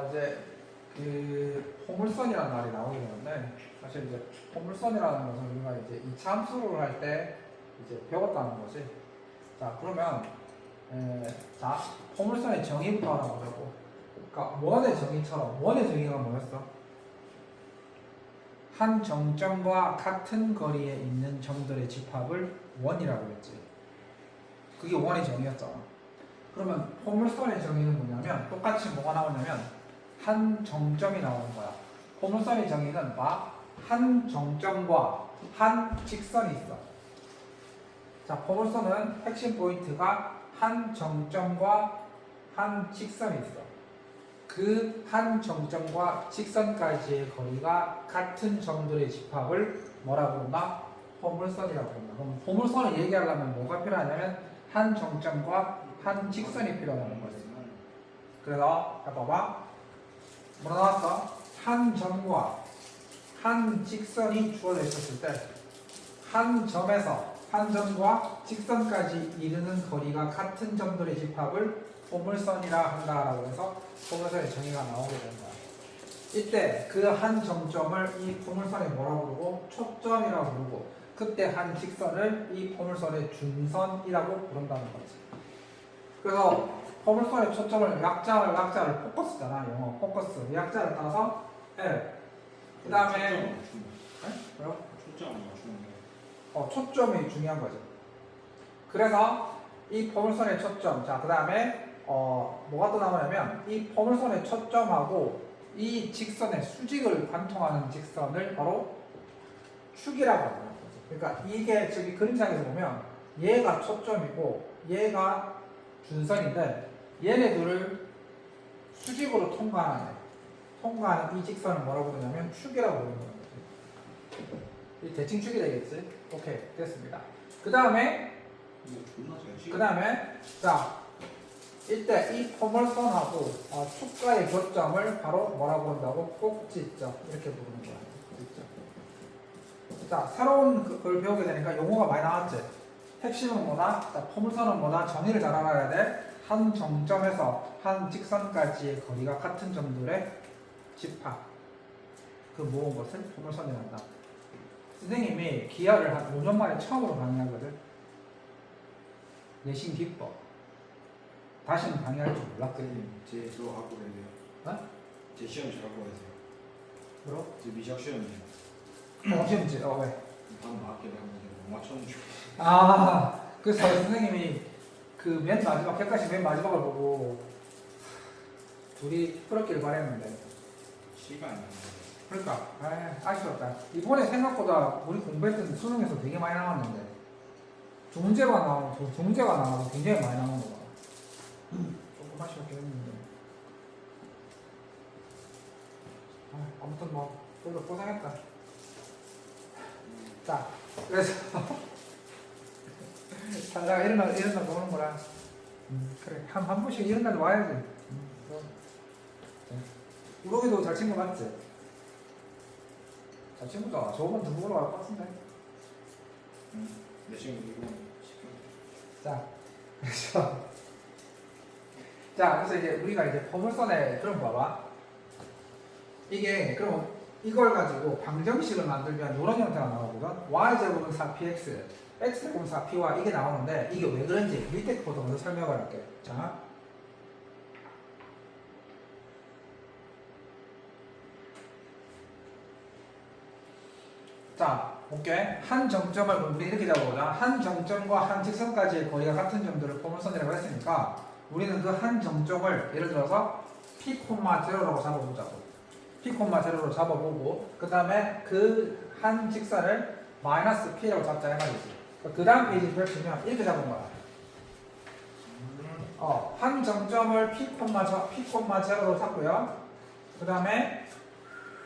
이제 그 포물선이라는 말이 나오게 되는데 사실 이제 포물선이라는 것은 우리가 이제 이차 함수를 할 때 이제 배웠다는 거지. 자 그러면 자 포물선의 정의부터 알아보자고. 그러니까 원의 정의처럼 원의 정의가 뭐였어? 한 정점과 같은 거리에 있는 점들의 집합을 원이라고 했지. 그게 원의 정의였잖아. 그러면 포물선의 정의는 뭐냐면 똑같이 뭐가 나오냐면 한 정점이 나오는 거야. 포물선의 정의는 한 정점과 한 직선이 있어. 자, 포물선은 핵심 포인트가 한 정점과 한 직선이 있어. 그 한 정점과 직선까지의 거리가 같은 점들의 집합을 뭐라고 부른다? 포물선이라고 부른다. 그럼 포물선을 얘기하려면 뭐가 필요하냐면 한 정점과 한 직선이 필요하다는 거지. 그래서 봐봐. 뭐라 나왔어? 한 점과 한 직선이 주어져 있었을 때 한 점에서 한 점과 직선까지 이르는 거리가 같은 점들의 집합을 포물선이라 한다라고 해서 포물선의 정의가 나오게 되는 거야. 이때 그 한 점점을 이 포물선에 뭐라고 부르고? 초점이라고 부르고, 그때 한 직선을 이 포물선의 중선이라고 부른다는 거지. 그래서 포물선의 초점을 약자를 포커스잖아. 영어 포커스 약자를 따서 L. 그 다음에 뭐라고? 초점 맞추는 초점이 중요한 거죠. 그래서 이 포물선의 초점, 자 그 다음에 뭐가 또 나오냐면 이 포물선의 초점하고 이 직선의 수직을 관통하는 직선을 바로 축이라고 하는 거죠. 그러니까 이게 저기 그림상에서 보면 얘가 초점이고 얘가 준선인데 얘네들을 수직으로 통과하는 이 직선을 뭐라고 부르냐면 축이라고 부르는 거예요. 이 대칭축이 되겠지? 오케이, 됐습니다. 그 다음에 자 이때 이 포물선하고 축과의 교점을 바로 뭐라고 한다고? 꼭지점 이렇게 부르는 거야. 자 새로운 걸 배우게 되니까 용어가 많이 나왔지. 핵심은 뭐다? 자, 포물선은 뭐다? 정의를 잘 알아야 돼. 한 정점에서 한 직선까지의 거리가 같은 점들의 집합. 그 모은 것을 포물선이란다. 선생님이 기하를 한 5년 만에 처음으로 강의하거든. 내신 기법. 다시는 강의할 줄 몰랐거든. 제 그거 갖고 가야 돼요. 어? 제 시험 잘 갖고 가야 돼요. 뭐로? 제 미적 시험이요. 시험지. 왜? 반 맞게 되면 못 맞췄는데. 그래서 선생님이 그 맨 마지막 객관식 맨 마지막을 보고 둘이 풀었길 바랬는데. 시간이 안 그러니까 아쉬웠다. 이번에 생각보다 우리 공부했던 수능에서 되게 많이 나왔는데 중문제가 나오고 굉장히 많이 나오는 거야. 조금 아쉬웠긴 했는데. 아무튼 뭐 그래도 고생했다. 자, 그래서 살다가 이런 날 오는 거라. 그래, 한 번씩 이런 날 와야지. 우럭이도 잘 친 거 맞지? 잘 친 거잖아. 저번 더 보러 갈 것 같은데. 내 친구 이거 자, 그래서 이제 우리가 이제 포물선에 그럼 봐봐. 이게 그럼 이걸 가지고 방정식을 만들면 이런 형태가 나오거든. y제곱은 4px, x제곱은 4py 이게 나오는데 이게 왜 그런지 밑에 거부터 먼저 설명을 할게. 자, 볼게. 한 정점을 우리 이렇게 잡아보자. 한 정점과 한 직선까지의 거리가 같은 점들을 포물선이라고 했으니까 우리는 그 한 정점을 예를 들어서 P,0라고 잡아보자고. P,0로 잡아보고 그 다음에 그 한 직선을 마이너스 P라고 잡자 이 말이지. 그 다음 페이지 펼치면 이렇게 잡은 거야. 한 정점을 P,0로 잡고요. 그 다음에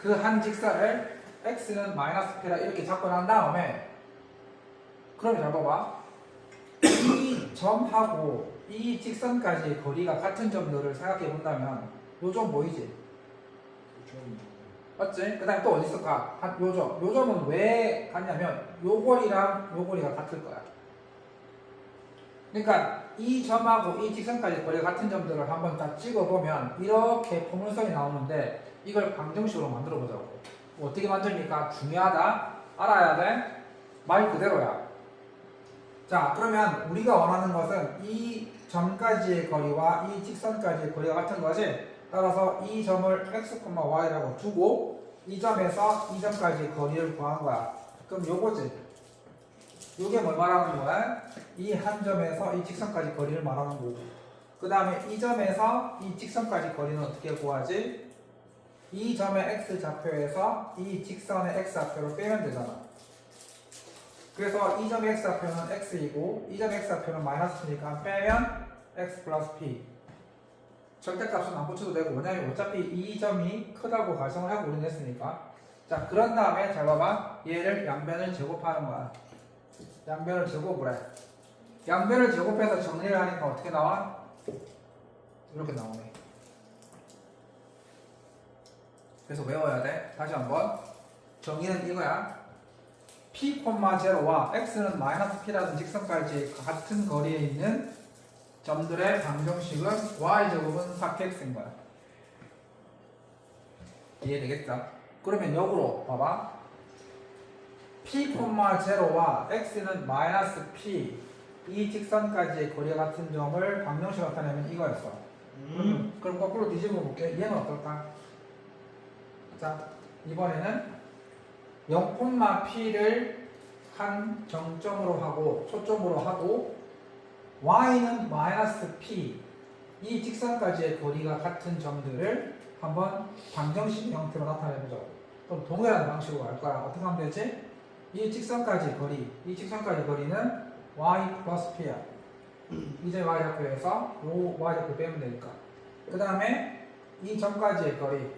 그 한 직선을 x는 마이너스 P라 이렇게 잡고 난 다음에 그럼 잘 봐봐. 이 점하고 이 직선까지의 거리가 같은 점들을 생각해 본다면 요 점 보이지? 맞지? 그 다음에 또 어디 있을까? 요 점. 요 점은 왜 같냐면 요 거리랑 요 거리가 같을 거야. 그러니까 이 점하고 이 직선까지 거리가 같은 점들을 한번 다 찍어보면 이렇게 포물선이 나오는데 이걸 방정식으로 만들어 보자고. 어떻게 만듭니까? 중요하다. 알아야 돼. 말 그대로야. 자, 그러면 우리가 원하는 것은 이 점까지의 거리와 이 직선까지의 거리가 같은 거지. 따라서 이 점을 x, y라고 두고 이 점에서 이 점까지의 거리를 구한 거야. 그럼 요거지. 요게 뭘 말하는 거야? 이 한 점에서 이 직선까지 거리를 말하는 거고. 그 다음에 이 점에서 이 직선까지 거리는 어떻게 구하지? 이 점의 x 좌표에서 이 직선의 x 좌표를 빼면 되잖아. 그래서 이 점의 x 좌표는 x이고 이 점의 x 좌표는 마이너스니까 빼면 x 플러스 p. 절대값은 안 붙여도 되고, 왜냐면 어차피 이 점이 크다고 가정을 하고 우리는 했으니까. 자, 그런 다음에 잘 봐봐. 얘를 양변을 제곱하는 거야. 양변을 제곱을 해. 양변을 제곱해서 정리를 하니까 어떻게 나와? 이렇게 나오네. 그래서 외워야 돼. 다시 한번. 정의는 이거야. p, 0와 x는 마이너스 p라는 직선까지 같은 거리에 있는 점들의 방정식은 y제곱은 4px인 거야. 이해되겠죠? 그러면 역으로 봐봐. p, 0와 x는 마이너스 p 이 직선까지의 거리가 같은 점을 방정식으로 나타내면 이거였어. 그럼 거꾸로 뒤집어 볼게. 얘는 어떨까? 자, 이번에는 0,p를 한 정점으로 하고 초점으로 하고 y는 마이너스 p 이 직선까지의 거리가 같은 점들을 한번 방정식 형태로 나타내보자. 그럼 동일한 방식으로 갈 거야. 어떻게 하면 되지? 이 직선까지 거리는 y 플러스 p야. 이제 y좌표에서 요 y좌표 빼면 되니까. 그 다음에 이 점까지의 거리,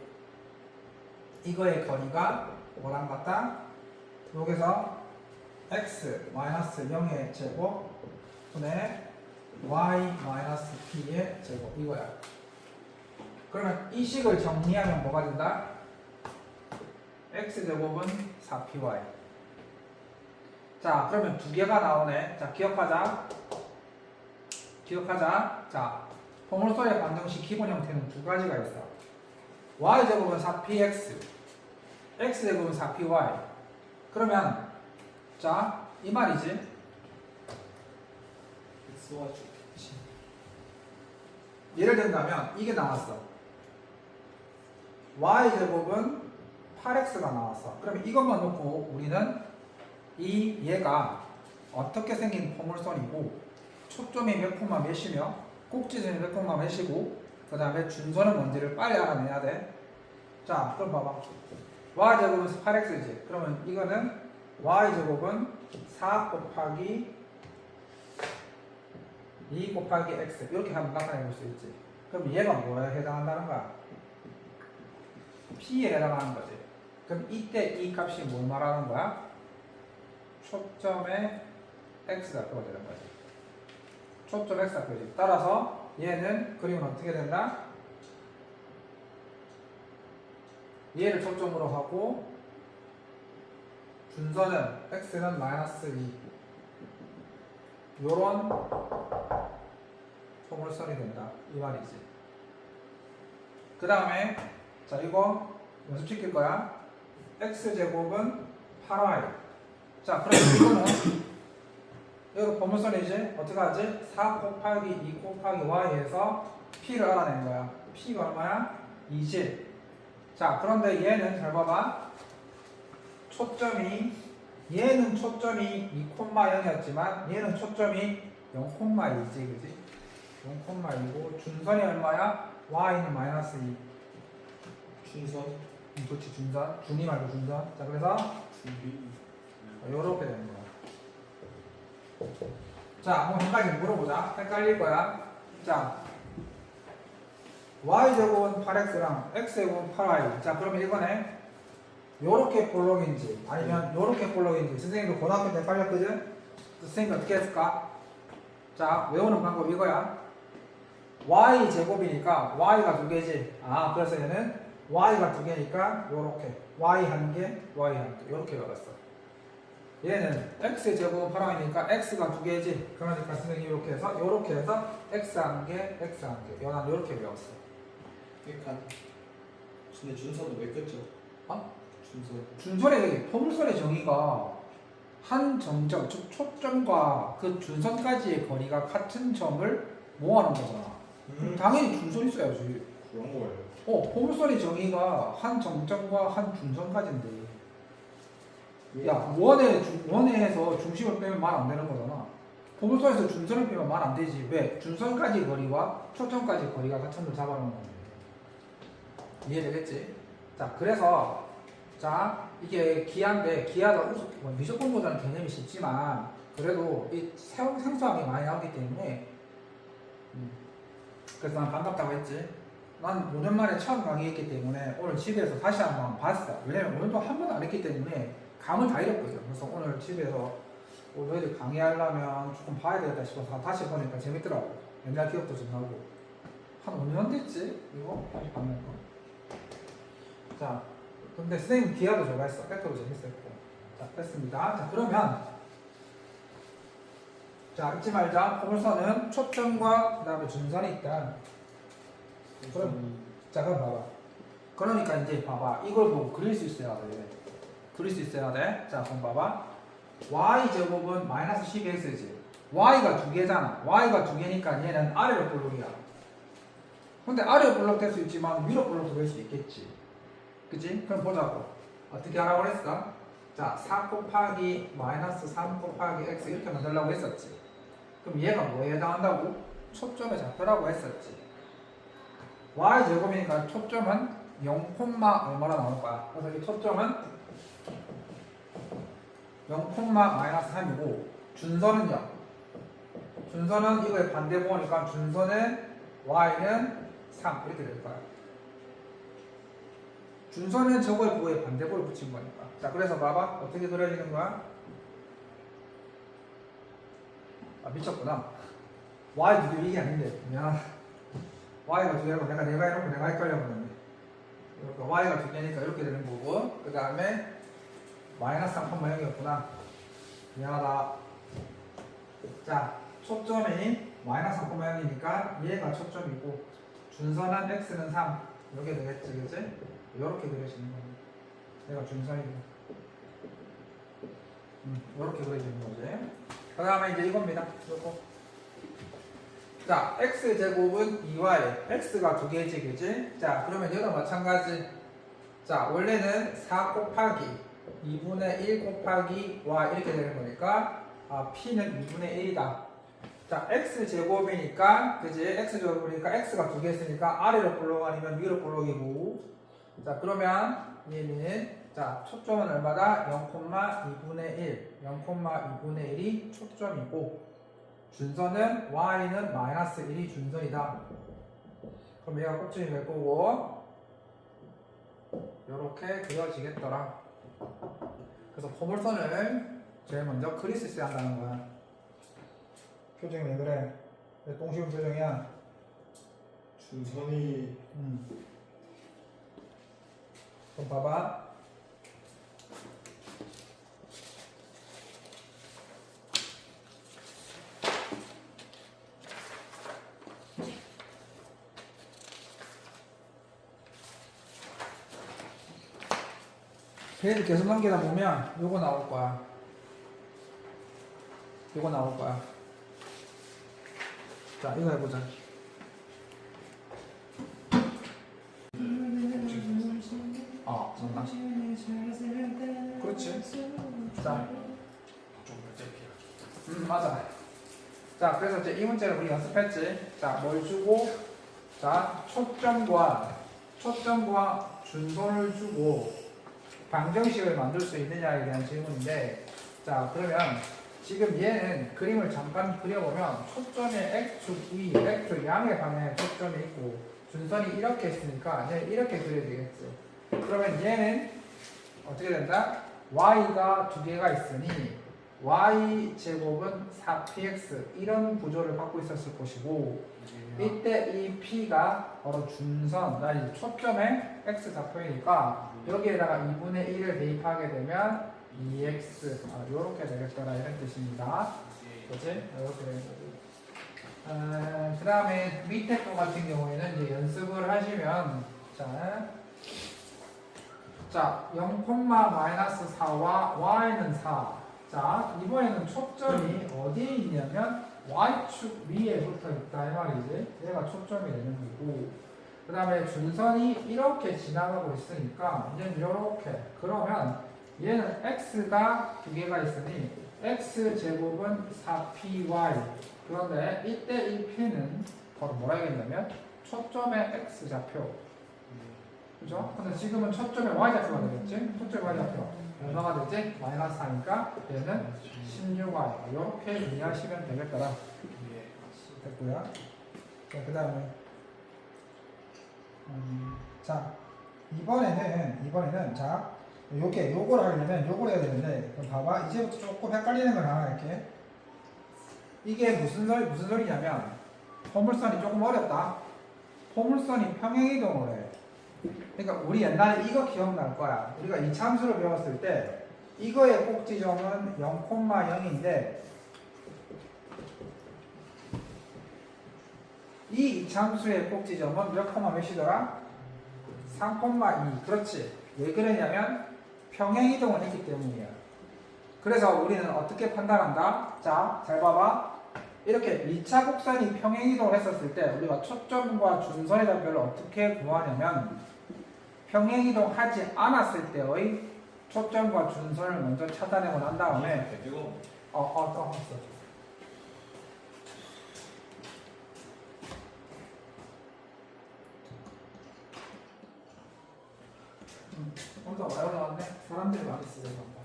이거의 거리가 뭐랑 같다? 여기서 x 마이너스 0의 제곱 분의 y 마이너스 p의 제곱 이거야. 그러면 이 식을 정리하면 뭐가 된다? x제곱은 4py. 자, 그러면 두 개가 나오네. 자, 기억하자. 자, 포물선의 방정식 기본 형태는 두 가지가 있어. y제곱은 4px, x제곱은 4py. 그러면 자, 이 말이지. x와 주. 예를 든다면 이게 나왔어. y제곱은 8x가 나왔어. 그러면 이것만 놓고 우리는 얘가 어떻게 생긴 포물선이고 초점이 몇 콤마 몇이며 꼭지점이 몇 콤마 몇이고 그 다음에 준선은 뭔지를 빨리 알아내야 돼. 자, 그럼 봐봐. y제곱은 8x지. 그러면 이거는 y제곱은 4 곱하기 2 곱하기 x 이렇게 하면 나타내 볼 수 있지. 그럼 얘가 뭐에 해당한다는 거야? p에 해당하는 거지. 그럼 이때 이 값이 뭘 말하는 거야? 초점의 x좌표가 되는 거지. 초점 x좌표지. 따라서 얘는 그림은 어떻게 된다? 얘를 초점으로 하고 준선은 x는 마이너스 2 요런 포물선이 된다 이 말이지. 그 다음에 자, 이거 연습시킬 거야. x제곱은 8y. 자, 그러면 이거는 여기 포물선이지. 어떻게 하지? 4 곱하기 2 곱하기 y에서 p를 알아낸 거야. p가 얼마야? 2지. 자, 그런데 얘는 잘 봐봐. 얘는 초점이 2,0이었지만 얘는 초점이 0,2지, 그지? 0,2고 준선이 얼마야? y는 마이너스 2. 준선. 그렇지, 준선. 준이 말고 준선. 자, 그래서 준비. 요렇게 되는 거야. 자, 뭐 한 가지 물어보자. 헷갈릴 거야. 자, y제곱은 8x랑 x제곱은 8y. 자, 그러면 이번에 요렇게 볼록인지 아니면 요렇게 볼록인지 선생님도 고등학교 때 헷갈렸거든? 선생님이 어떻게 했을까? 자, 외우는 방법 이거야. y제곱이니까 y가 두 개지. 아, 그래서 얘는 y가 두 개니까 요렇게 y 한 개, y 한 개. 요렇게 외웠어. 얘는 x의 제곱 하라니까 x가 두 개지. 그러니까 선생님이 이렇게 해서 x 한 개, x 한 개. 연한 이렇게 외웠어. 그러니까 근데 준서도 왜 꼈죠? 어? 준서. 준선의 포물선의 정의가 한 점적, 즉 초점과 그 준선까지의 거리가 같은 점을 모아놓은 거잖아. 그럼 당연히 준선이 있어야지. 그런 거예요. 포물선의 정의가 한 점점과 한 준선까지인데. 야, 원에서 중심을 빼면 말 안 되는 거잖아. 포물선에서 준선을 빼면 말 안 되지. 왜? 준선까지 거리와 초점까지 거리가 같은 걸 잡아놓은 건데. 이해되겠지? 자, 그래서 자, 이게 기하인데 기하가 미적분보다는 개념이 쉽지만 그래도 이 생소함이 많이 나오기 때문에 그래서 난 반갑다고 했지. 난 5년 만에 처음 강의했기 때문에 오늘 집에서 다시 한번 봤어. 왜냐면 오늘도 한 번도 안 했기 때문에 감을 다 잃었거든. 그래서 오늘 집에서 너희들 강의하려면 조금 봐야 되겠다 싶어서 다시 보니까 재밌더라고. 옛날 기억도 좀 나고. 한 5년 됐지? 이거? 다시 봤는 거. 자, 근데 선생님 기하도 좋아했어. 팩터도 재밌었고. 자, 됐습니다. 자, 그러면 자, 잊지 말자. 포물선은 초점과 그 다음에 준선이 있다. 그럼 자, 그럼 봐봐. 그러니까 이제 봐봐. 이걸 보고 그릴 수 있어야 돼. 그릴 수 있어야 돼. 자, 그럼 봐봐. y 제곱은 마이너스 12x지. y가 두 개잖아. y가 두 개니까 얘는 아래로 볼록이야. 근데 아래로 볼록 될 수 있지만 위로 볼록도 될 수 있겠지. 그치? 그럼 보자고. 어떻게 하라고 그랬어? 자, 4 곱하기 마이너스 3 곱하기 x 이렇게 만들려고 했었지. 그럼 얘가 뭐에 해당한다고? 초점의 좌표라고 했었지. y 제곱이니까 초점은 0, 얼마나 나올 거야? 그래서 이 초점은 0, 마이너스 3이고 준선은요? 준선은 이거의 반대 보니까 준선은 y는 3 이렇게 될 거야. 준선은 저거의 부호에 반대보를 붙인 거니까. 자, 그래서 봐봐. 어떻게 그려지는 거야? 아, 미쳤구나. y 두 개 이게 아닌데. 미안. y가 두 개고 내가 해놓고 내가 헷갈려 보는데. 그러니까 y가 두 개니까 이렇게 되는 거고. 그 다음에 마이너스 3,0이었구나. 미안하다. 자, 초점이 마이너스 3,0이니까 얘가 초점이고 준선한 x는 3. 이렇게 되겠지, 그치? 이렇게 그려지는 거야. 내가 준선이고. 이렇게 그려지는 거지. 그 다음에 이제 이겁니다. 요거. 자, x제곱은 2y. x가 두 개지, 그치? 자, 그러면 얘도 마찬가지. 자, 원래는 4 곱하기 2분의 1 곱하기 y 이렇게 되는 거니까 p는 2분의 1이다. 자, x제곱이니까, 그지? x제곱이니까 x가 두 개 있으니까 아래로 볼록 아니면 위로 볼록이고. 자, 그러면 얘는 자, 초점은 얼마다? 0,2분의 1. 0,2분의 1이 초점이고 준선은 y는 마이너스 1이 준선이다. 그럼 얘가 꼭지점이 될 거고 이렇게 그려지겠더라. 그래서 포물선을 제일 먼저 그릴 수 있어야 한다는 거야. 표정이 왜 그래? 왜 똥쉬운 표정이야? 준선이 그럼 봐봐. 페이지 계속 넘기다 보면 요거 나올 거야. 요거 나올 거야. 자, 이거 해보자. 맞나? 그렇지. 자, 맞아. 자, 그래서 이제 이 문제를 우리 연습했지. 자, 뭘 주고, 자, 초점과 준선을 주고 방정식을 만들 수 있느냐에 대한 질문인데, 자, 그러면 지금 얘는 그림을 잠깐 그려보면 초점의 X축 위, X축 양의 방향에 초점이 있고 준선이 이렇게 있으니까 얘는 이렇게 그려야 되겠죠. 그러면 얘는 어떻게 된다? y가 두 개가 있으니 y제곱은 4px 이런 구조를 갖고 있었을 것이고 이때 이 p가 바로 준선, 초점의 x 좌표이니까 여기에다가 2분의 1을 대입하게 되면 2x 요렇게 되겠더라 이런 뜻입니다. 그치? 이렇게 되는 거고. 그 다음에 밑에 거 같은 경우에는 이제 연습을 하시면 자 0,-4와 y는 4. 자 이번에는 초점이 어디에 있냐면 y축 위에 붙어 있다 이 말이지. 얘가 초점이 되는 거고, 그 다음에 준선이 이렇게 지나가고 있으니까 얘는 이렇게. 그러면 얘는 x가 두 개가 있으니 x제곱은 4py. 그런데 이때 이 p는 바로 뭐라 해야겠냐면 초점의 x좌표. 그죠? 근데 지금은 초점의 y좌표가 되겠지? 초점의 y좌표 얼마가 되지? 마이너스 4니까 얘는 16y. 이렇게 이해하시면 되겠더라. 됐고요. 자, 그 다음에 자 이번에는 자 요걸 하려면 요걸 해야 되는데, 그럼 봐봐. 이제부터 조금 헷갈리는 걸 하나 할게. 이게 무슨 소리냐면 포물선이 조금 어렵다. 포물선이 평행이동을 해. 그러니까 우리 옛날에 이거 기억날 거야. 우리가 이차함수를 배웠을 때 이거의 꼭지점은 0,0인데 이 이차함수의 꼭지점은 몇 콤마 몇이더라? 3,2. 그렇지. 왜 그러냐면 평행이동을 했기 때문이야. 그래서 우리는 어떻게 판단한다? 자, 잘 봐봐. 이렇게 2차 곡선이 평행이동을 했었을 때 우리가 초점과 준선의 좌표를 어떻게 구하냐면 평행이동 하지 않았을 때의 초점과 준선을 먼저 찾아내고 난 다음에 왔어. 혼자 많이 올라왔네. 사람들이 많이 쓰는 건가.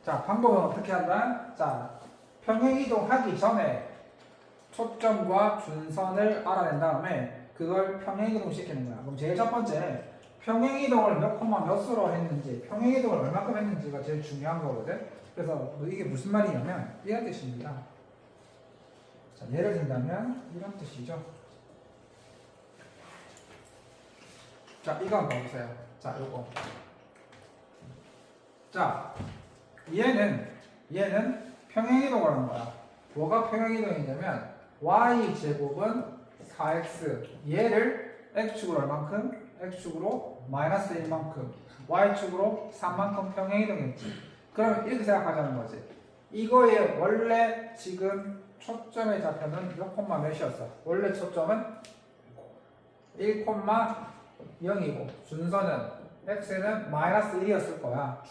자, 방법은 어떻게 한다? 자, 평행이동 하기 전에 초점과 준선을 알아낸 다음에 그걸 평행이동 시키는 거야. 그럼 제일 첫 번째, 평행이동을 몇 콤마 몇으로 했는지, 평행이동을 얼마큼 했는지가 제일 중요한 거거든. 그래서 뭐 이게 무슨 말이냐면 이런 뜻입니다. 자, 예를 든다면 이런 뜻이죠. 자, 이거 한번 봐보세요. 자, 요거. 자, 얘는 평행이동을 하는 거야. 뭐가 평행이동이냐면 y제곱은 4x, 얘를 x축으로 얼만큼? x축으로 마이너스 1만큼, y축으로 3만큼 평행이동했지. 그럼 이렇게 생각하자는 거지. 이거의 원래 지금 초점의 좌표는 몇 콤마 몇이었어? 원래 초점은 1,0이고 준선은 x는 마이너스 1이었을 거야.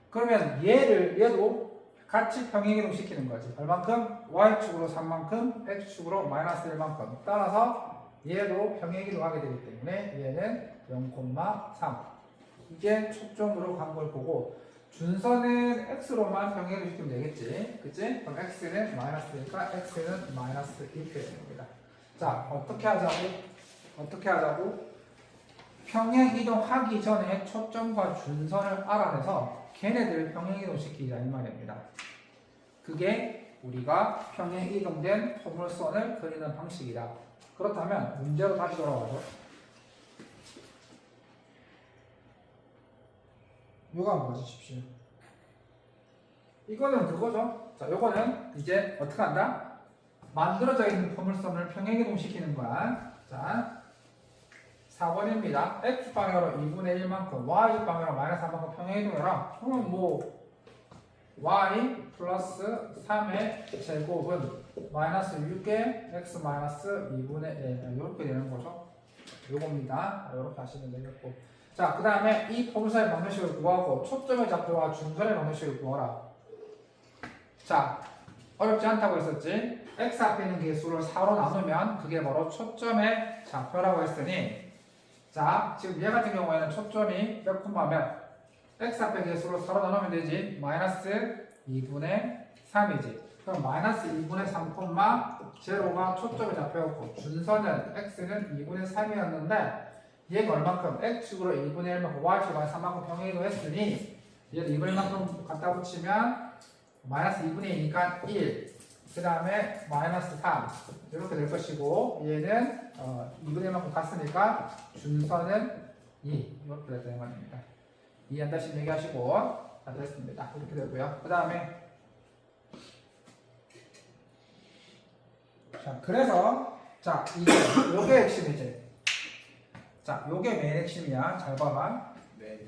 그러면 얘도 같이 평행이동 시키는 거지. 얼만큼? y축으로 3만큼, x축으로 마이너스 1만큼. 따라서 얘도 평행이동 하게 되기 때문에 얘는 0,3. 이게 초점으로 간 걸 보고, 준선은 x로만 평행이동 시키면 되겠지. 그치? 그럼 x는 마이너스 1이니까 x는 마이너스 1이 되는 겁니다. 자, 어떻게 하자고? 평행이동 하기 전에 초점과 준선을 알아내서 걔네들 평행이동 시키자 이 말입니다. 그게 우리가 평행이동된 포물선을 그리는 방식이다. 그렇다면 문제로 다시 돌아와서 요거 한번 봐주십시오. 이거는 그거죠. 자, 요거는 이제 어떻게 한다? 만들어져 있는 포물선을 평행이동 시키는 거야. 자, 4번입니다. x방향으로 2분의 1만큼, y방향으로 마이너스 3만큼 평행이동해라. 그러면 뭐 y 플러스 3의 제곱은 마이너스 6의 x 마이너스 2분의 1 이렇게 되는 거죠. 요겁니다. 이렇게 하시면 되겠고, 자, 그 다음에 이 포물선의 방정식을 구하고 초점의 좌표와 준선의 방정식을 구하라. 자, 어렵지 않다고 했었지. x 앞에 있는 개수를 4로 나누면 그게 바로 초점의 좌표라고 했으니, 자, 지금 얘 같은 경우에는 초점이 몇 콤마 몇? x 앞에 개수로 4로 나누면 되지. 마이너스 2분의 3이지. 그럼 마이너스 2분의 3 콤마 제로가 초점의 좌표였고, 준선은 x는 2분의 3이었는데 얘가 얼만큼? x축으로 2분의 1만큼, y축으로 3만큼 평행이동 했으니 얘를 2분의 1만큼 갖다 붙이면 마이너스 2분의 2니까 1, 그 다음에 마이너스 3 이렇게 될 것이고, 얘는 2분의 1만큼 갔으니까 준선은 2 이렇게 되는 겁니다. 이해한다 싶으면 얘기하시고. 자, 됐습니다. 이렇게 되고요. 그 다음에 자, 그래서 자, 요게 핵심이지. 자, 요게 메인 핵심이야. 잘 봐봐. 네.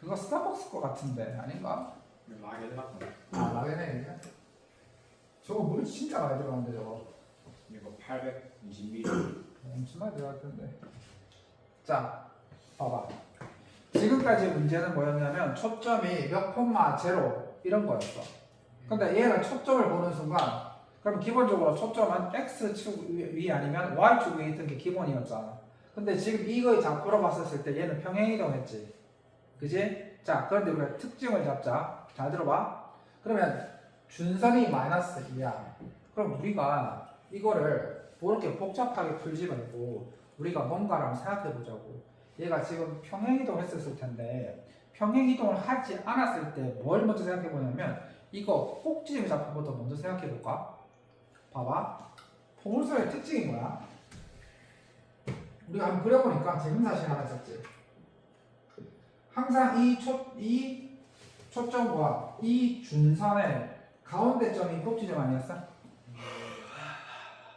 이거 스타벅스 거 같은데 아닌가? 라게 해놨구나. 아, 라겐에 이게. 저거 물 진짜 많이 들어가는데 저거. 이거 820ml. 엄청 많이 들어갈 텐데. 자, 봐봐. 지금까지 문제는 뭐였냐면 초점이 몇 콤마 제로 이런 거였어. 근데 얘가 초점을 보는 순간 그럼 기본적으로 초점은 X축 위 아니면 Y축 위에 있던 게 기본이었잖아. 근데 지금 이거의 좌표로 봤었을 때 얘는 평행이동했지. 그지? 자, 그런데 우리가 특징을 잡자. 잘 들어봐. 그러면 준선이 마이너스 2야. 그럼 우리가 이거를 그렇게 복잡하게 풀지 말고 우리가 뭔가를 한번 생각해 보자고. 얘가 지금 평행이동 했었을 텐데 평행이동을 하지 않았을 때 뭘 먼저 생각해 보냐면 이거 꼭지점의 좌표부터 먼저 생각해 볼까? 봐봐. 포물선의 특징이 뭐야? 우리가 한번 그려보니까 재밌는 사실 하나 있었지. 항상 이 초점과 이 준선의 가운데 점이 꼭지점 아니었어?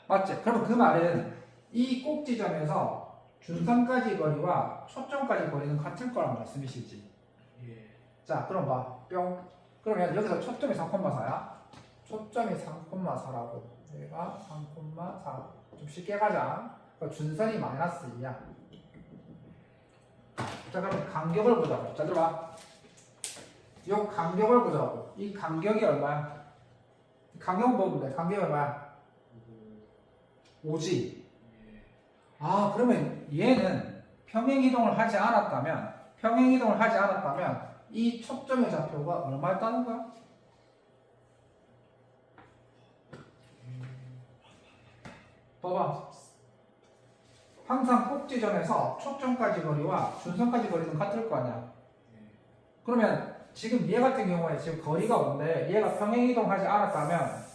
맞지? 그럼 그 말은 이 꼭지점에서 준선까지 거리와 초점까지 거리는 같을 거란 말씀이시지. 예. 자, 그럼 봐. 뿅. 그러면 여기서 초점이 3,4야? 초점이 3,4라고. 여기가 3,4. 좀 쉽게 가자. 그러니까 준선이 마이너스 2야. 자, 그럼 간격을 보자고. 자, 들어봐. 이 간격을 보자고. 이 간격이 얼마야? 간격 보면 돼. 간격이 얼마야? 5지. 아, 그러면 얘는 평행이동을 하지 않았다면 이 초점의 좌표가 얼마였다는 거야? 봐봐. 항상 꼭지점에서 초점까지 거리와 준선까지 거리는 같을 거 아니야. 그러면 지금 얘 같은 경우에 지금 거리가 온데 얘가 평행이동하지 않았다면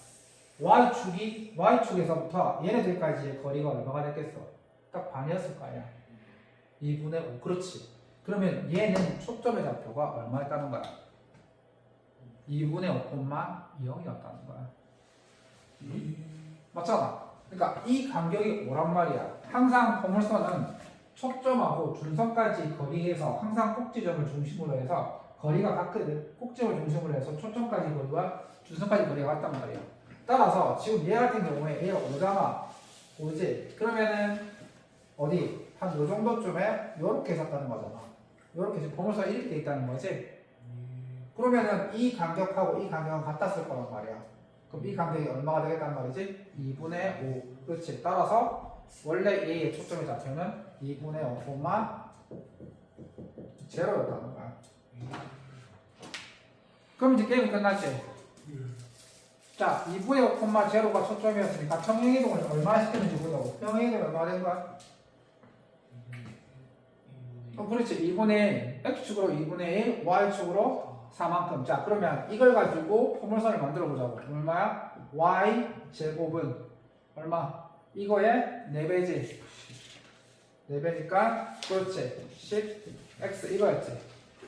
Y축에서부터 얘네들까지의 거리가 얼마가 됐겠어? 딱 반이었을 거 아니야. 2분의 5. 그렇지. 그러면 얘는 초점의 좌표가 얼마였다는 거야? 2분의 5,0이었다는 거야. 맞잖아. 그러니까 이 간격이 5란 말이야. 항상 포물선은 초점하고 준선까지 거리에서 항상 꼭지점을 중심으로 해서 거리가 같거든. 꼭지점을 중심으로 해서 초점까지 거리와 준선까지 거리가 같단 말이야. 따라서 지금 얘 같은 경우에 얘가 5잖아. 5지? 그러면은 어디? 한 요 정도쯤에 요렇게 샀다는 거잖아. 요렇게 지금 포물선 이렇게 돼 있다는 거지? 그러면은 이 간격하고 이 간격은 같았을 거란 말이야. 그럼 이 간격이 얼마가 되겠다는 말이지? 2분의 5. 그렇지. 따라서 원래 A의 초점의 좌표는 2분의 5, 0였다는 거야. 그럼 이제 게임이 끝났지? 자, 2분의 5, 0가 초점이었으니까 평행이동을 얼마나 시켰는지 보자고. 평행이동이 얼마나 된 거야? 그렇지. 2분의 X축으로 2분의 1, Y축으로 4만큼. 자, 그러면 이걸 가지고 포물선을 만들어 보자고. 얼마야? Y 제곱은 얼마? 이거의 4배지. 4배니까 그렇지. 10X 이거였지.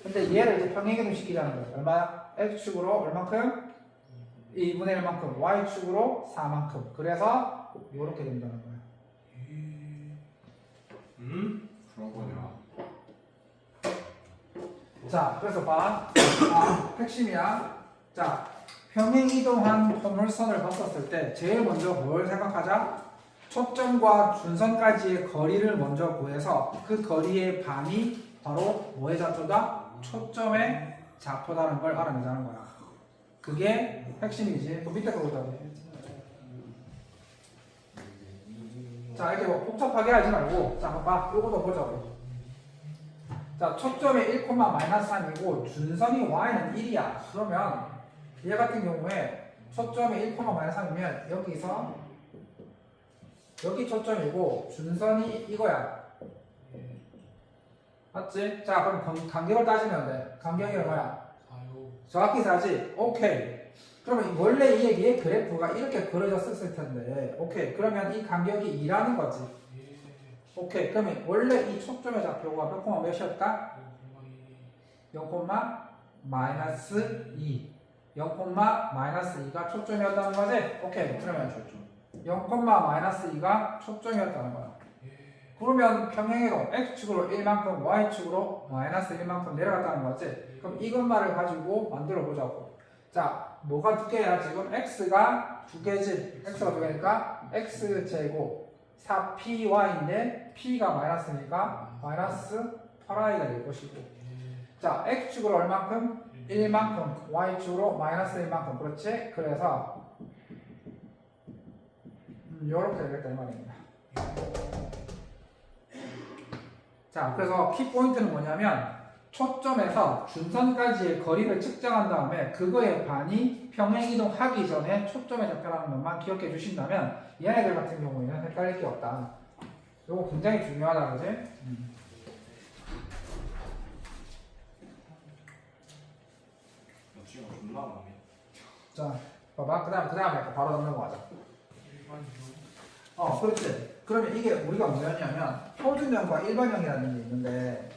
근데 얘를 이제 평행이동 시키자는 거야. 얼마야? X축으로 얼만큼? 2분의 1만큼. Y축으로 4만큼. 그래서 이렇게 된다는 거야. 그런 거냐? 자, 그래서 봐. 핵심이야. 자, 평행이동한 포물선을 봤었을 때 제일 먼저 뭘 생각하자? 초점과 준선까지의 거리를 먼저 구해서 그 거리의 반이 바로 뭐의 좌표다? 초점의 좌표다는 걸 알아내자는 거야. 그게 핵심이지. 그 밑에 거 보자고. 자, 이렇게 뭐 복잡하게 하지 말고, 자, 봐봐. 요거도 보자고. 자, 초점이 1,-3이고 준선이 y는 1이야. 그러면 얘 같은 경우에 초점이 1,-3이면 여기서 여기 초점이고 준선이 이거야. 맞지? 자, 그럼 간격을 따지면 돼. 간격이 얼마야? 정확히 4지? 오케이. 그러면 원래 얘의 그래프가 이렇게 그려졌을 텐데, 오케이. 그러면 이 간격이 2라는 거지. 오케이. 그러면 원래 이 초점의 좌표가 몇 콤마 몇이었다? 0, 마이너스 2. 0, 마이너스 2가 초점이었다는 거지? 오케이. 그러면 0, 마이너스 2가 초점이었다는 거야. 그러면 평행이동 x축으로 1만큼 y축으로 마이너스 1만큼 내려갔다는 거지? 그럼 이것만을 가지고 만들어 보자고. 자, 뭐가 두 개야? 지금 x가 두 개지? x가 두 개니까 x제곱 4py인데 p가 마이너스니까 마이너스 8i가 될 것이고, 자, x축으로 얼만큼? 1만큼, y축으로 마이너스 1만큼. 그렇지? 그래서 요렇게 되겠다 이 말입니다. 자, 그래서 키포인트는 뭐냐면 초점에서 준선까지의 거리를 측정한 다음에 그거의 반이 평행이동하기 전에 초점에 잡혀라는 것만 기억해 주신다면 얘네들 같은 경우에는 헷갈릴 게 없다. 이거 굉장히 중요하다, 그지? 지금 존나 많네. 자, 봐봐. 그 다음에 바로 넘어가자. 그렇지. 그러면 이게 우리가 뭐였냐면 표준형과 일반형이라는 게 있는데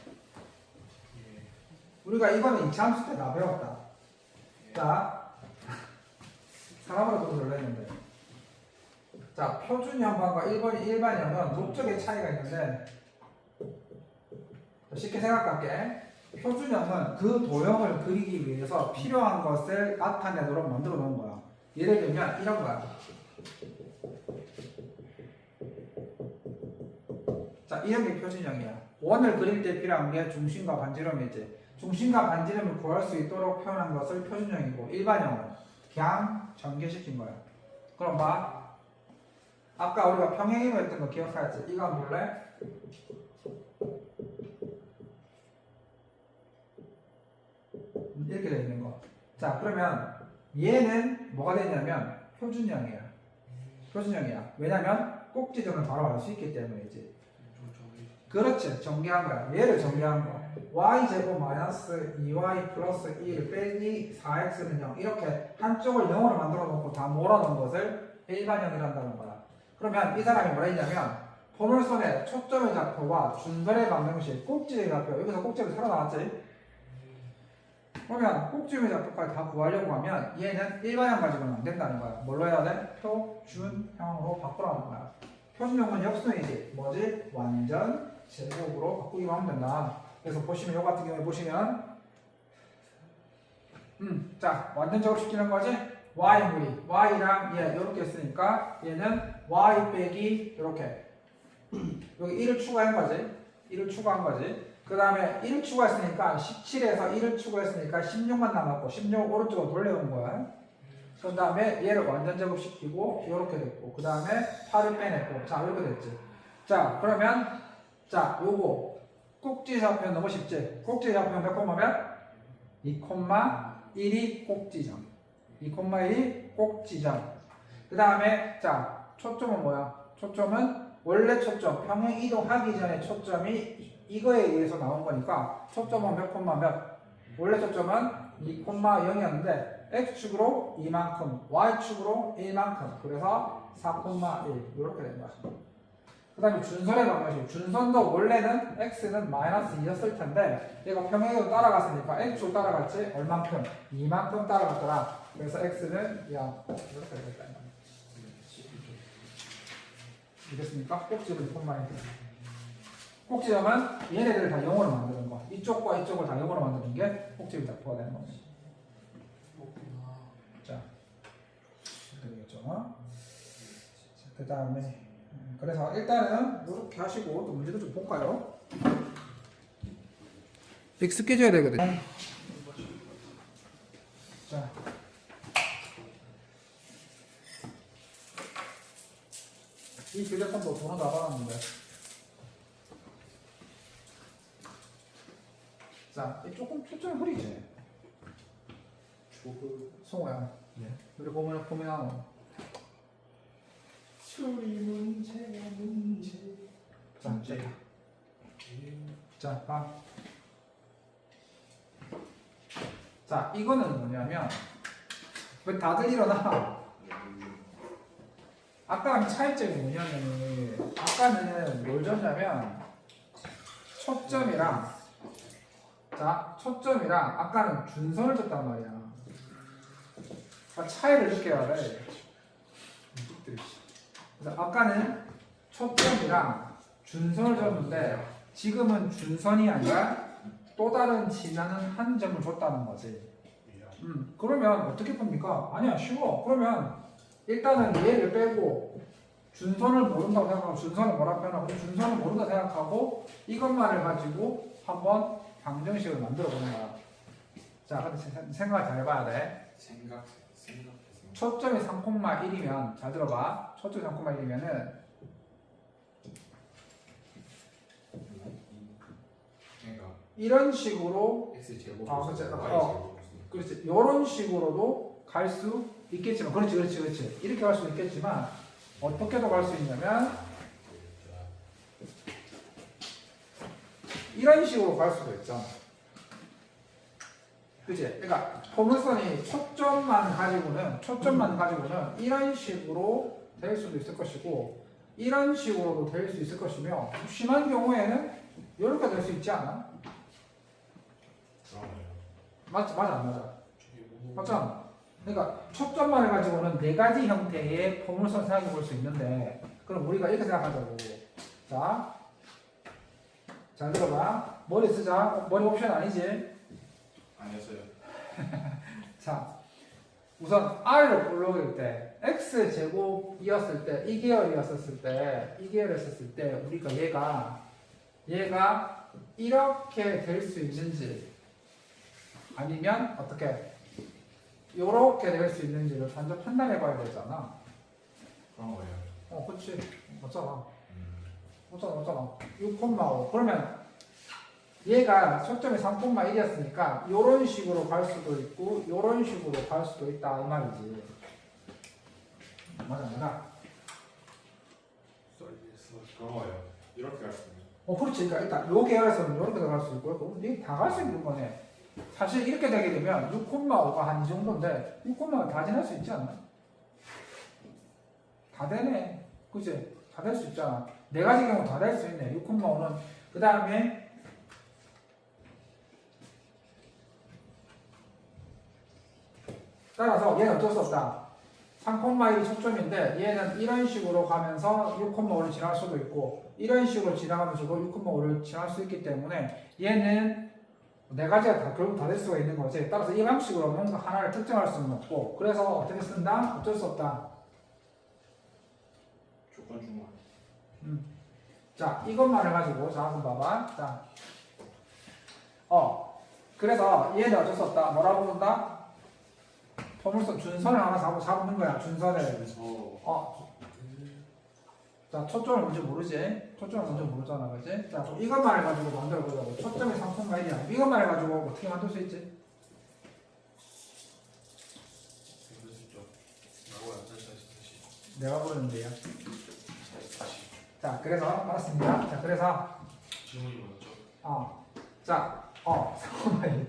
우리가 이거는 2차 함수 때 다 배웠다. 자, 사람으로 좀 놀랐는데. 자, 표준형과 일반형은 목적의 차이가 있는데 쉽게 생각할게. 표준형은 그 도형을 그리기 위해서 필요한 것을 나타내도록 만들어 놓은 거야. 예를 들면 이런 거야. 자, 이런 게 표준형이야. 원을 그릴 때 필요한 게 중심과 반지름이지. 중심과 반지름을 구할 수 있도록 표현한 것을 표준형이고, 일반형은 그냥 전개시킨 거야. 그럼 봐. 아까 우리가 평행이동 했던 거 기억하지? 이거 한번 볼래? 이렇게 되어 있는 거. 자, 그러면 얘는 뭐가 되냐면 표준형이야. 표준형이야. 왜냐면 꼭지점을 바로 알 수 있기 때문이지. 그렇지. 정리한 거야. 얘를 정리한 거. y제곱 마이너스 2y 플러스 1 빼기 4x는 0. 이렇게 한쪽을 0으로 만들어 놓고 다 몰아놓은 것을 일반형이란다는 거야. 그러면 이 사람이 뭐라 했냐면 포물선의 초점의 좌표와 준선의 방정식 꼭지의 좌표, 여기서 꼭지를 새로 나왔지? 그러면 꼭지의 좌표까지 다 구하려고 하면 얘는 일반형 가지고는 안 된다는 거야. 뭘로 해야 돼? 표준형으로 바꾸라는 거야. 표준형은 역순이지. 뭐지? 완전 제곱으로 바꾸기만 하면 된다. 그래서 보시면 요 같은 경우에 보시면 자, 완전 제곱시키는 거지? y분이 y랑 얘 이렇게 했으니까 얘는 y 빼기 이렇게 여기 1을 추가한 거지. 1을 추가한 거지. 그 다음에 1을 추가했으니까 17에서 1을 추가했으니까 16만 남았고 16 오른쪽으로 돌려온 거야. 그 다음에 얘를 완전 제곱시키고 이렇게 됐고 그 다음에 8을 빼냈고 자 이렇게 됐지. 자 그러면 자 요거 꼭지 좌표 너무 쉽지. 꼭지 좌표 몇 콤마면 2,1이 꼭지점. 2,1이 꼭지점. 그 다음에 자 초점은 뭐야? 초점은 원래 초점 평행 이동하기 전에 초점이 이거에 의해서 나온 거니까 초점은 몇 콤마 몇? 원래 초점은 2,0이었는데 x축으로 2만큼, y축으로 1만큼. 그래서 4,1 이렇게 된 거야. 그 다음에 준선의 방정식. 준선도 원래는 x는 마이너스 2였을 텐데 얘가 평행으로 따라갔으니까 x축 따라갔지? 얼만큼? 2만큼 따라갔더라. 그래서 x는 0 이렇게 되겠다. 이겠습니까? 꼭지를 콤마에 꼭지점은 얘네들을 다 0으로 만드는 거. 이쪽과 이쪽을 다 0으로 만드는 게 꼭지를 잡혀야 되는 겁니다. 자, 되겠죠? 그 다음에 그래서 일단은 이렇게 하시고 또 문제도 좀 볼까요? 익숙해져야 되거든요. 자, 이 휴대폰도 번호 다 받았는데. 자, 이 조금 초점 흐리지? 송호야. 네. 우리 고민하고. 소리 문제. 자, 됐다. 자, 봐. 자, 이거는 뭐냐면, 왜 다들 일어나? 아까랑 차이점이 뭐냐면, 아까는 뭘 줬냐면, 초점이랑, 자, 초점이랑 아까는 준선을 줬단 말이야. 그러니까 차이를 느껴야 돼. 그래서 아까는 초점이랑 준선을 줬는데 지금은 준선이 아니라 또 다른 지나는 한 점을 줬다는 거지. 그러면 어떻게 풉니까? 아니야, 쉬워. 그러면 일단은 얘를 빼고 준선을 모른다고 생각하고 준선을 뭐라 표현하고 준선을 모른다 생각하고 이것만을 가지고 한번 방정식을 만들어 보는 거야. 자, 근데 생각을 잘 해봐야 돼. 생각해서. 초점이 3,1이면 잘 들어봐. 초점이 3,1이면은 그러니까 이런 식으로 x 제곱 아, 그치. y 어. 제곱 그렇지. 이런 식으로도 갈 수 있겠지만 그렇지. 이렇게 갈 수 있겠지만 어떻게도 갈 수 있냐면 이런 식으로 갈 수도 있잖아. 그치? 그러니까 포물선이 초점만 가지고는 이런 식으로 될 수도 있을 것이고 이런 식으로도 될 수 있을 것이며 심한 경우에는 이렇게 될 수 있지 않아? 맞지? 맞아 안 맞아? 맞잖아. 그러니까 초점만을 가지고는 네 가지 형태의 포물선 생각해 볼 수 있는데 그럼 우리가 이렇게 생각하자고. 자, 잘 들어봐. 머리 쓰자. 머리 옵션 아니지? 아니었어요. 자, 우선 R을 불러올 때 X제곱이었을 때 이 계열이었을 때 우리가 얘가 이렇게 될 수 있는지 아니면 어떻게 이렇게 될 수 있는지를 먼저 판단해 봐야 되잖아. 그런 거예요. 그렇지. 맞잖아. 6,5. 그러면 얘가 초점이 3,1이었으니까 이런 식으로 갈 수도 있고 이런 식으로 갈 수도 있다 이 말이지. 맞아. 그런 거예요. 이렇게 갈 수 있는. 그렇지. 그러니까 일단 요 계열에서는 이렇게 갈 수 있고 이게 다 갈 수 있는 거네. 사실 이렇게 되게 되면 6,5가 한 이 정도인데 6,5가 다 지날 수 있지 않나? 다 되네. 그치? 다 될 수 있잖아. 네 가지 경우 다 될 수 있네. 6,5는 그 다음에 따라서 얘는 어쩔 수 없다. 3,1이 초점인데 얘는 이런 식으로 가면서 6,5를 지날 수도 있고 이런 식으로 지나가면서도 6,5를 지날 수 있기 때문에 얘는 네 가지가 다 결국 다 될 수가 있는 거지. 따라서 이 방식으로 뭔가 하나를 특정할 수는 없고 그래서 어떻게 쓴다? 어쩔 수 없다. 조건 중간. 자, 이것만을 가지고 자 한번 봐봐. 그래서 얘는 어쩔 수 없다. 뭐라고 부른다? 포물선 준선을 하나 잡는 거야. 준선을. 자, 초점을 먼저 모르지? 초점을 먼저 모르잖아, 그지? 자, 그럼 이것만을 가지고 만들어 보자고. 초점이 3,1이야. 이것만을 가지고 어떻게 만들 수 있지? 내가 부르는데요. 자, 그래서 알았습니다. 자, 그래서 질문이 뭐였죠? 자, 3,1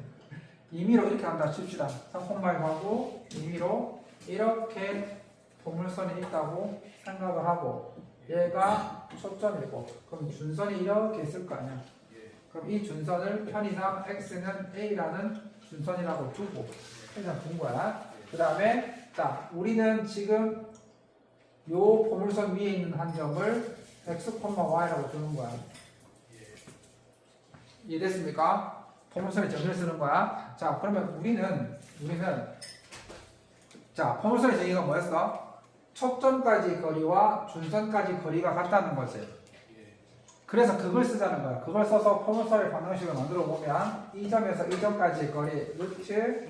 임의로 이렇게 한다 칩시다. 3,1하고 임의로 이렇게 포물선이 있다고 생각을 하고 얘가 초점이고 그럼 준선이 이렇게 있을 거 아니야. 그럼 이 준선을 편의상 x는 a라는 준선이라고 두고 편의상 둔 거야. 그 다음에 자, 우리는 지금 요 포물선 위에 있는 한 점을 x, y라고 주는 거야. 이해됐습니까? 포물선의 정의를 쓰는 거야. 자, 그러면 우리는 자, 포물선의 정의가 뭐였어? 초점까지 거리와 준선까지 거리가 같다는 거지. 그래서 그걸 쓰자는 거야. 그걸 써서 포물선의 방정식을 만들어 보면 이 점에서 이 점까지 거리 루트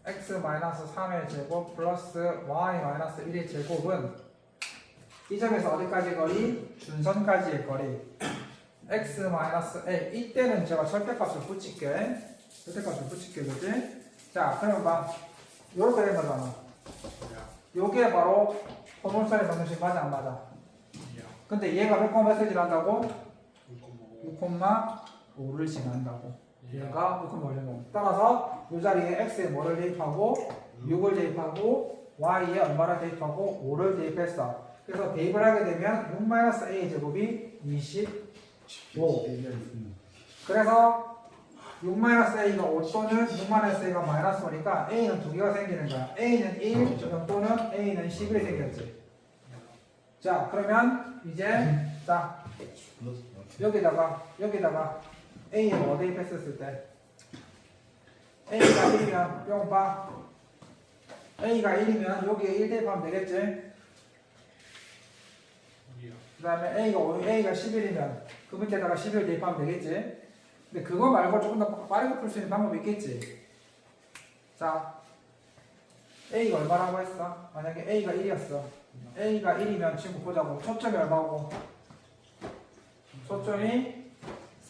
x-3의 제곱 플러스 y-1의 제곱은 이 점에서 어디까지 거리? 준선까지의 거리 x-a. 이때는 제가 절대값을 붙일게. 그지? 자, 그러면 봐. 요렇게 된 거잖아. 요게 바로 포물선의 방정식 맞아 안 맞아? 근데 얘가 몇 메시지를 한다고? 6,5를 지난다고. 얘가 6,5를 지난다고. 따라서 이 자리에 x에 뭐를 대입하고 6을 대입하고 y에 얼마를 대입하고 5를 대입했어. 그래서 대입을 하게 되면 6-a 제곱이 25. 그래서 6-a가 5 또는 6-a가 마이너스 5니까 a는 두 개가 생기는 거야. a는 1 또는 a는 11이 생겼지. 자, 그러면 이제 자 여기다가 a를 뭐 대입했었을 때 a가 1이면 뿅 봐. a가 1이면 여기에 1 대입하면 되겠지. 그 다음에 a가 11이면 그 밑에다가 11 대입하면 되겠지. 근데 그거 말고 조금 더 빠르게 풀 수 있는 방법이 있겠지. 자, a가 얼마라고 했어? 만약에 a가 1이었어. a가 1이면 친구 보자고. 초점이 얼마고? 초점이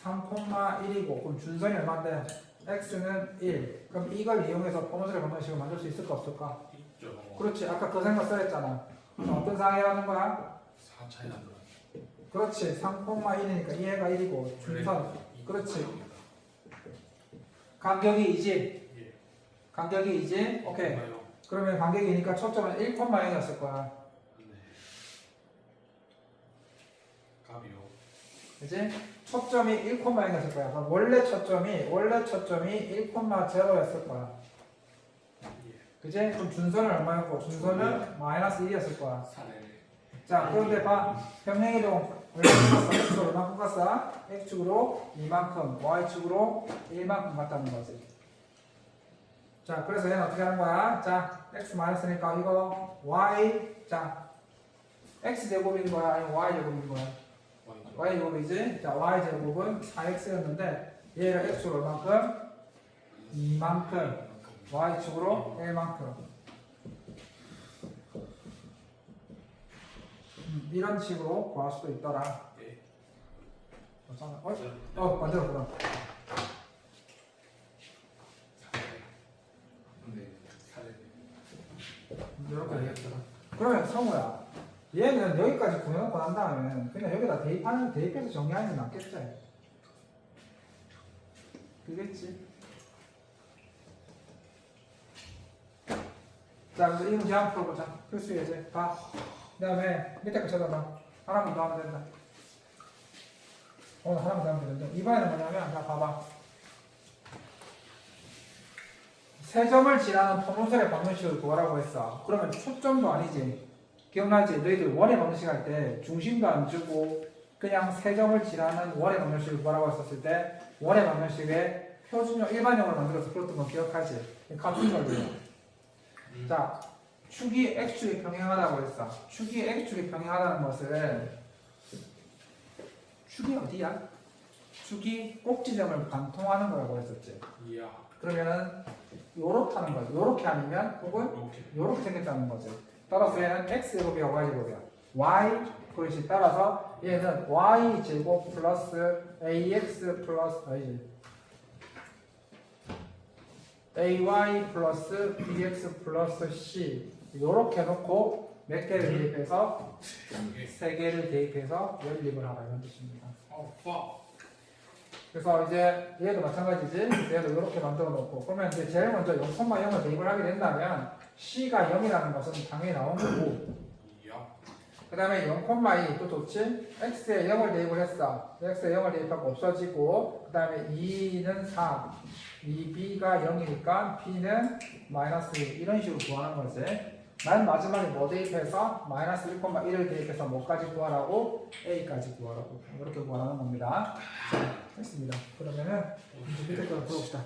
3,1이고 그럼 준선이 얼마인데? x는 1. 그럼 이걸 이용해서 포문수의 방정식을 만들 수 있을까 없을까? 있죠. 그렇지. 아까 그 생각 써야했잖아. 어떤 상황이라는 거야? 4 차이 난다. 그렇지. 3,1이니까 얘가 1이고 준선. 그렇지. 간격이 2지. 예. 간격이 2지. 오케이. 봐요. 그러면 간격이니까 초점은 1,0였을 거야. 네. 갑이요. 그지? 초점이 1,0였을 거야. 그럼 원래 초점이 1,0였을 거야. 예. 그지? 그럼 준선은 얼마였고? 준선은 마이너스 1이었을 거야. 4네. 자, 그런데 봐. 평행이동 얼마큼 x축으로 얼마큼 갔어? x축으로 이만큼, y축으로 1만큼 갔다는 거지. 자, 그래서 얘는 어떻게 하는 거야? 자, x 마이너스니까 이거 y, 자, x 제곱인 거야? 아니면 y 제곱인 거야? y 제곱이지? 자, y 제곱은 4x였는데 얘가 x축으로 얼만큼? 2만큼, y축으로 1만큼. 이런 식으로 구할 수도 있더라. 예. 만들어 보라. 네. 4네. 이렇게 되겠더라. 그러면 성우야, 얘는 여기까지 구해놓고 난 다음에 그냥 여기다 대입해서 정리하는 게 낫겠지? 그겠지? 자, 그래서 이 문제 한번 풀어보자. 필수 예제. 봐. 그 다음에 밑에 거 쳐다봐. 하나만 더 하면 된다. 오늘 하나만 더 하면 되는데 이번에는 뭐냐면, 자, 봐봐. 세 점을 지나는 포문설의 방정식을 구하라고 했어. 그러면 초점도 아니지. 기억나지? 너희들 원의 방정식 할 때 중심도 안 주고 그냥 세 점을 지나는 원의 방정식을 구하라고 했었을 때 원의 방정식의 표준형 일반형으로 만들어서 풀었던 거 기억하지? 같은 걸로요. 자, 축이 x축이 평행하다고 했어. 축이 x축이 평행하다는 것은 축이 어디야? 축이 꼭지점을 관통하는 거라고 했었지. 이야. 그러면은 요렇다는 거야. 요렇게 아니면 혹은 이렇게. 요렇게 생겼다는 거지. 따라서 얘는 x제곱이야 y제곱이야. y 그렇지. 따라서 얘는 y제곱 플러스 ax 플러스 아니지. ay 플러스 bx 플러스 c 요렇게 놓고 몇 개를 대입해서 세 개를 대입해서 연립을 하라 이런 뜻입니다. 그래서 이제 얘도 마찬가지지. 얘도 이렇게 만들어 놓고 그러면 이제 제일 먼저 0,0을 대입을 하게 된다면 c가 0이라는 것은 당연히 나온 거고 이야. 그 다음에 0,2 또 좋지? x에 0을 대입을 했어. x에 0을 대입하고 없어지고 그 다음에 2는 4 이 b가 0이니까 b는 마이너스 1 이런 식으로 구하는 거지. 난 마지막에 뭐 대입해서 마이너스 1,1을 대입해서 뭐까지 구하라고? a까지 구하라고 이렇게 구하는 겁니다. 자, 했습니다. 그러면은 이제 밑에 거를 풀어봅시다.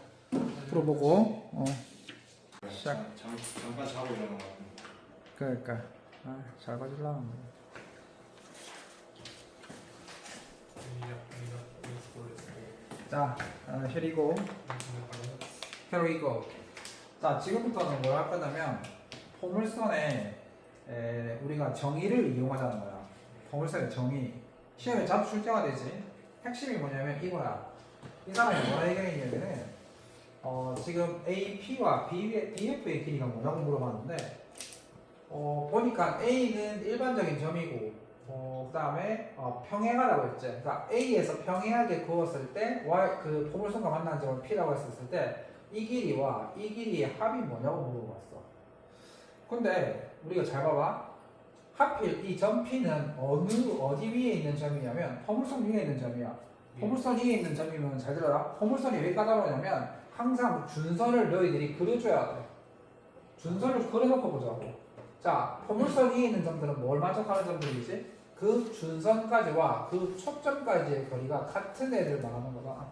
풀어보고 시작. 잠깐 자고 일어난 것 같은데. 그러니까 잘 봐주려고 자, here we go. 자, 지금부터는 뭘 할 거냐면 포물선에 우리가 정의를 이용하자는 거야. 포물선의 정의. 시험에 자주 출제가 되지. 핵심이 뭐냐면 이거야. 이 사람이 뭐라 얘기했냐면은 지금 AP와 BF의 길이가 뭐라고 물어봤는데 보니까 A는 일반적인 점이고 그 다음에 평행하다고 했지. 그러니까 A에서 평행하게 그었을 때 Y 그 포물선과 만나는 점을 P라고 했었을 때 이 길이와 이 길이의 합이 뭐냐고 물어봤어. 근데 우리가 잘 봐봐. 하필 이 점 P는 어디 위에 있는 점이냐면 포물선 위에 있는 점이야. 포물선 위에 있는 점이면 잘 들어라. 포물선이 왜 까다로우냐면 항상 준선을 너희들이 그려줘야 돼. 준선을 그려놓고 보자고. 자, 포물선 위에 있는 점들은 뭘 만족하는 점들이지? 그 준선까지와 그 초점까지의 거리가 같은 애들 말하는 거다.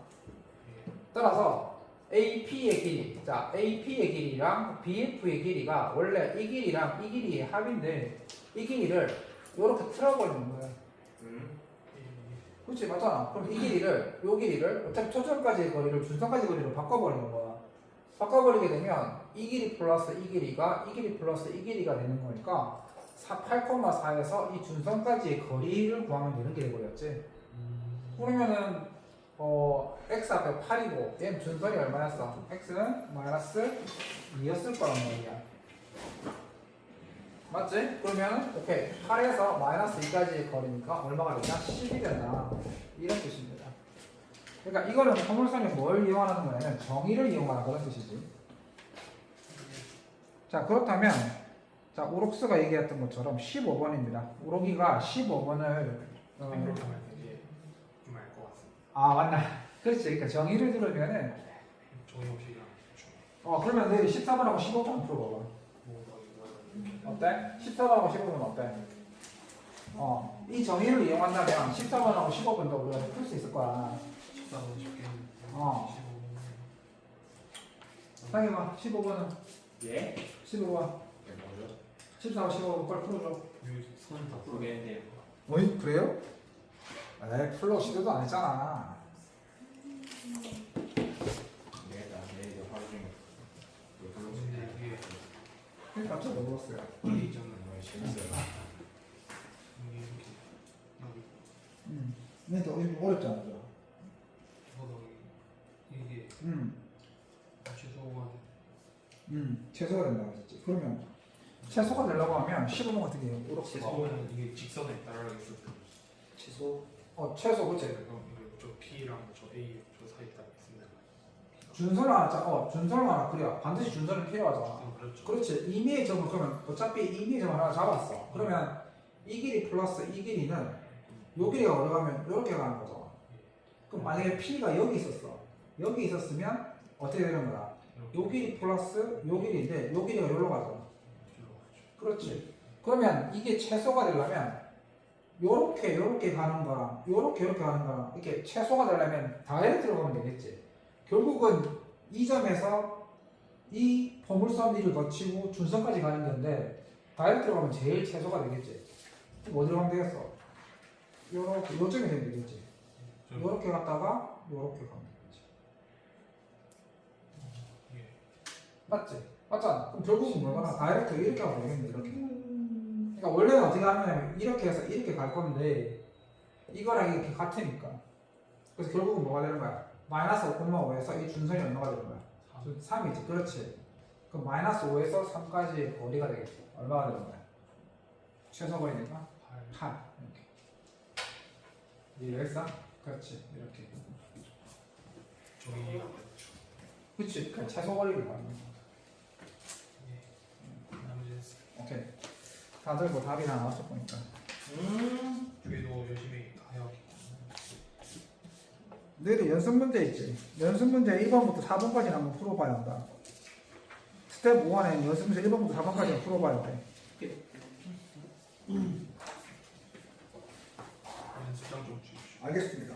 따라서 AP의 길이, 자 AP의 길이랑 BF의 길이가 원래 이 길이랑 이 길이의 합인데 이 길이를 이렇게 틀어버리는 거야. 그렇지, 맞잖아. 그럼 이 길이를, 요 길이를 어차피 초점까지의 거리를 준선까지 거리로 바꿔버리는 거야. 바꿔버리게 되면 이 길이 플러스 이 길이가 이 길이 플러스 이 길이가 되는 거니까 8,4에서 이 준선까지의 거리를 구하면 되는 게 돼버렸지. 그러면은 x 앞에 8이고 얘는 준선이 얼마였어? x는 마이너스 2였을 거란 말이야. 맞지? 그러면 오케이 8에서 마이너스 2까지의 거리니까 얼마가 되냐? 10이 된다. 이런 뜻입니다. 그러니까 이거는 포물선이 뭘 이용하는 거냐면 정의를 이용하는 그런 뜻이지. 자, 그렇다면 자 우록스가 얘기했던 것처럼 15번입니다. 우록이가 15번을 생각하면 이제 좀 알 것 같습니다. 아 맞나? 그렇지. 그러니까 정의를 들으면은 정의 없이랑 그러면 내일 14번하고 15번 풀어봐봐. 어때? 14번하고 15번 어때? 이 정의를 이용한다면 14번하고 15번도 우리가 풀 수 있을 거야. 14번 쉽게 상해봐. 15번은 예? 15번. 이게 뭐죠? 14번 15번 빨리 풀어줘. 손은 더 풀겠는데요. 어이? 그래요? 에이 풀로 시도도 안 했잖아. 내일 하루 종일 근데 이게 그러니까 깜짝 놀랐어요. 이 점은 너무 재밌어요. 이게 이렇게 여기 근데 더 어렵잖아. 그죠? 저도 이게 최소한 최소가 된다고 했지. 그러면 최소가 되려고 하면 15번 어떻게 해요? 우럭스 최소는 이게 직선에 따라 있을 때 최소 최소 그치? 그럼 이거 저 P랑 저 A 저 사이 딱 있습니다. 준선을 하나 준선을 하나 그려. 반드시 준선이 필요하잖아. 그렇죠. 그렇지. 임의의 점을 그러면 어차피 임의의 점을 하나 잡았어. 그러면 이 길이 플러스 이 길이는 요 길이가 어려가면 요렇게 가는 거잖아. 그럼 만약에 P가 여기 있었어. 여기 있었으면 어떻게 되는 거야? 요 길이 플러스 요 길이인데 요 길이가 여기로 가잖아. 그렇지. 그러면 이게 최소가 되려면 요렇게 가는 거랑 요렇게 가는 거랑 이렇게 최소가 되려면 다이렉트로 가면 되겠지. 결국은 이 점에서 이 포물선 위를 거치고 준선까지 가는 건데 다이렉트로 가면 제일 최소가 되겠지. 그럼 어디로 가면 되겠어? 요렇게 요점이 되면 되겠지. 요렇게 갔다가 요렇게 가면 되겠지. 맞지? 맞잖아. 그럼 결국은 뭐거나 다이렉트 이렇게 하면 되겠네. 이렇게. 그러니까 원래는 어떻게 하냐면 이렇게 해서 이렇게 갈 건데 이거랑 이렇게 같으니까. 그래서 결국은 뭐가 되는 거야? 마이너스 5,5에서 이 준선이 얼마가 되는 거야? 3이지. 그렇지. 그럼 마이너스 5에서 3까지 거리가 되겠지. 얼마가 되는 거야? 최소 거리니까 8. 이렇게. 이해했어? 그렇지. 이렇게. 저희가 그렇지. 그러니까 최소 거리를 말하는 거야. 나머지는 오케이. 다들 뭐 답이 다 나왔을 거니까. 저희도 열심히 가야겠고. 너희들 연습 문제 있지? 연습 문제 1번부터 4번까지 한번 풀어봐야 한다. 스텝 1에 연습 문제 1번부터 4번까지 풀어봐야 돼. 연습장 좀 주십시오. 알겠습니다.